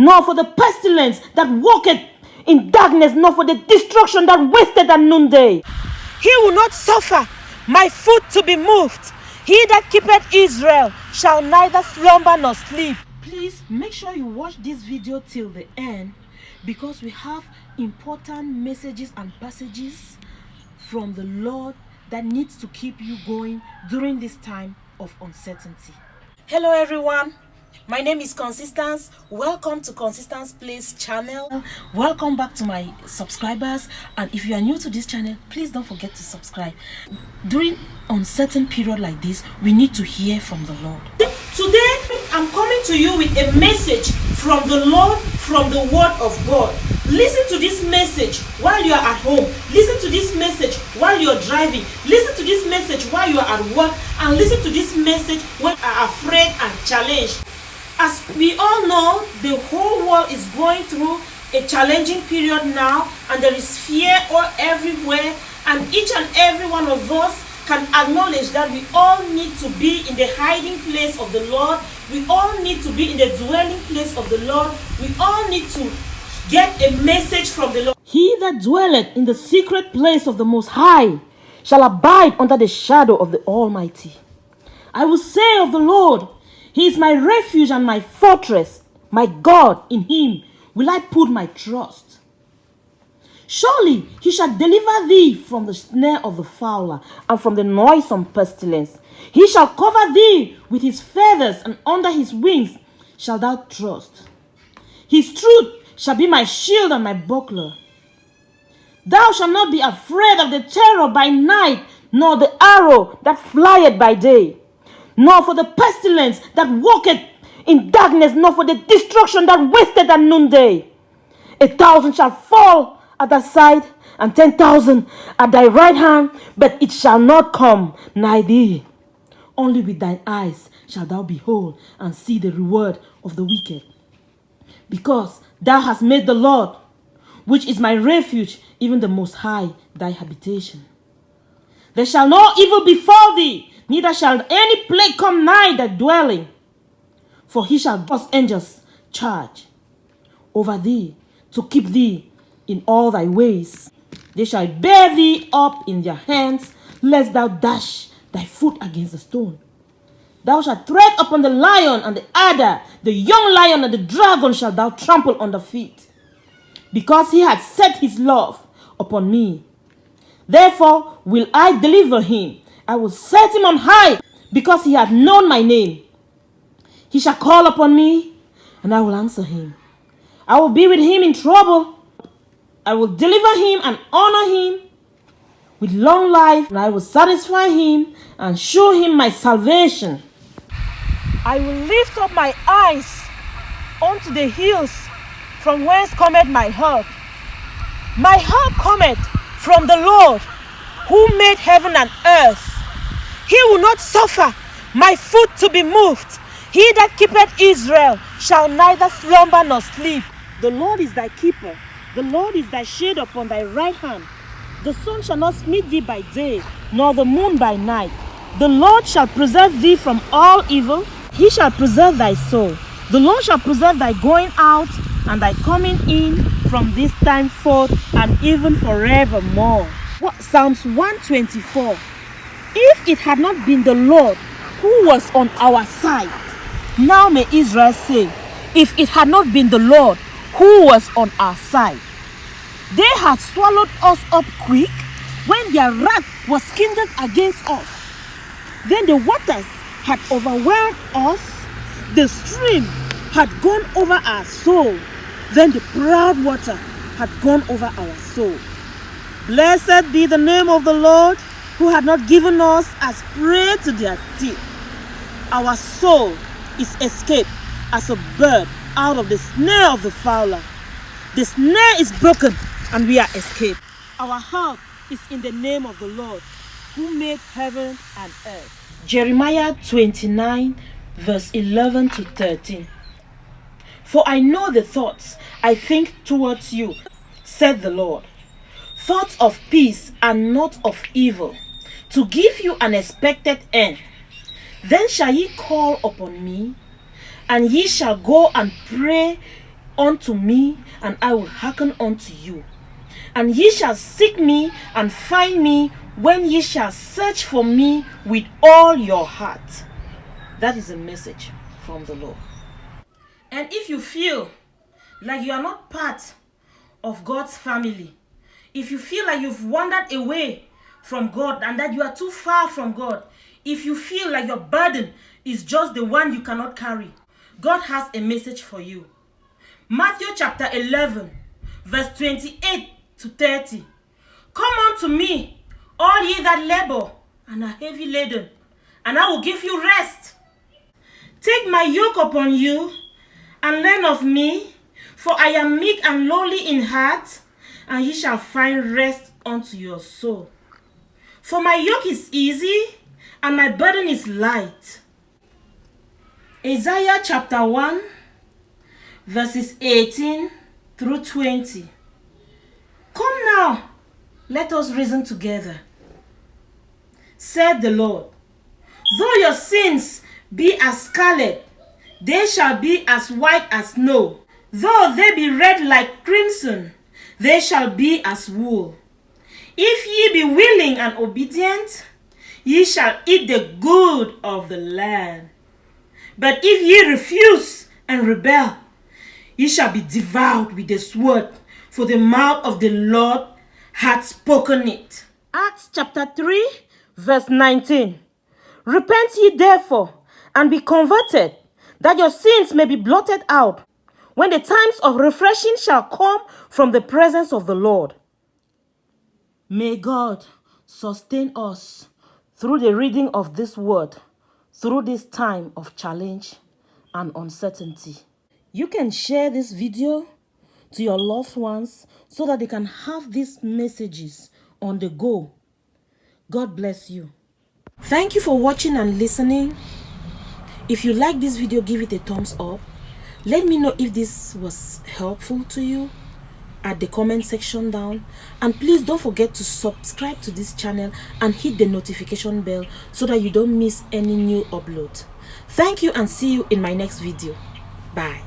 nor for the pestilence that walketh in darkness, nor for the destruction that wasteth at noonday. He will not suffer my foot to be moved. He that keepeth Israel shall neither slumber nor sleep. Please make sure you watch this video till the end, because we have important messages and passages from the Lord that needs to keep you going during this time of uncertainty. Hello everyone, my name is Consistance. Welcome to Consistance Place channel. Welcome back to my subscribers, and if you are new to this channel, please don't forget to subscribe. During uncertain period like this, we need to hear from the Lord. Today I'm coming to you with a message from the Lord, from the Word of God. Listen to this message while you are at home. Listen to this message while you are driving. Listen to this message while you are at work, and listen to this message when you are afraid and challenged. As we all know, the whole world is going through a challenging period now, and there is fear all everywhere, and each and every one of us can acknowledge that we all need to be in the hiding place of the Lord. We all need to be in the dwelling place of the Lord. We all need to get a message from the Lord. He that dwelleth in the secret place of the Most High shall abide under the shadow of the Almighty. I will say of the Lord, He is my refuge and my fortress. My God, in Him will I put my trust. Surely He shall deliver thee from the snare of the fowler and from the noisome pestilence. He shall cover thee with His feathers, and under His wings shalt thou trust. His truth shall be my shield and my buckler. Thou shalt not be afraid of the terror by night, nor the arrow that flieth by day, nor for the pestilence that walketh in darkness, nor for the destruction that wasteth at noonday. 1,000 shall fall at thy side, and 10,000 at thy right hand, but it shall not come nigh thee. Only with thine eyes shalt thou behold and see the reward of the wicked. Because thou hast made the Lord, which is my refuge, even the Most High, thy habitation. There shall no evil befall thee, neither shall any plague come nigh thy dwelling. For He shall cause angels charge over thee, to keep thee in all thy ways. They shall bear thee up in their hands, lest thou dash thy foot against a stone. Thou shalt tread upon the lion and the adder, the young lion and the dragon shalt thou trample under feet. Because He hath set His love upon me, therefore will I deliver him. I will set him on high, because he hath known my name. He shall call upon me, and I will answer him. I will be with him in trouble. I will deliver him and honor him with long life, and I will satisfy him and show him my salvation. I will lift up my eyes unto the hills, from whence cometh my help. My help cometh from the Lord, who made heaven and earth. He will not suffer my foot to be moved. He that keepeth Israel shall neither slumber nor sleep. The Lord is thy keeper. The Lord is thy shade upon thy right hand. The sun shall not smite thee by day, nor the moon by night. The Lord shall preserve thee from all evil. He shall preserve thy soul. The Lord shall preserve thy going out and thy coming in from this time forth and even forevermore. Psalms 124. If it had not been the Lord who was on our side, now may Israel say, if it had not been the Lord who was on our side. They had swallowed us up quick when their wrath was kindled against us. Then the waters had overwhelmed us, the stream had gone over our soul. Then the proud water had gone over our soul. Blessed be the name of the Lord, who had not given us as prey to their teeth. Our soul is escaped as a bird out of the snare of the fowler. The snare is broken, and we are escaped. Our help is in the name of the Lord, who made heaven and earth. Jeremiah 29, verse 11 to 13. For I know the thoughts I think towards you, said the Lord, thoughts of peace and not of evil, to give you an expected end. Then shall ye call upon me, and ye shall go and pray unto me, and I will hearken unto you. And ye shall seek me and find me when ye shall search for me with all your heart. That is a message from the Lord. And if you feel like you are not part of God's family, if you feel like you've wandered away from God and that you are too far from God, if you feel like your burden is just the one you cannot carry, God has a message for you. Matthew chapter 11, verse 28 to 30. Come unto me, all ye that labor and are heavy laden, and I will give you rest. Take my yoke upon you, and learn of me, for I am meek and lowly in heart, and ye shall find rest unto your soul. For my yoke is easy, and my burden is light. Isaiah chapter 1, verses 18 through 20. Come now, let us reason together, said the Lord. Though your sins be as scarlet, they shall be as white as snow. Though they be red like crimson, they shall be as wool. If ye be willing and obedient, ye shall eat the good of the land. But if ye refuse and rebel, ye shall be devoured with the sword, for the mouth of the Lord hath spoken it. Acts chapter 3, verse 19. Repent ye therefore, and be converted, that your sins may be blotted out, when the times of refreshing shall come from the presence of the Lord. May God sustain us through the reading of this word, through this time of challenge and uncertainty. You can share this video to your loved ones so that they can have these messages on the go. God bless you. Thank you for watching and listening. If you like this video, give it a thumbs up. Let me know if this was helpful to you at the comment section down. And please don't forget to subscribe to this channel and hit the notification bell so that you don't miss any new upload. Thank you and see you in my next video. Bye.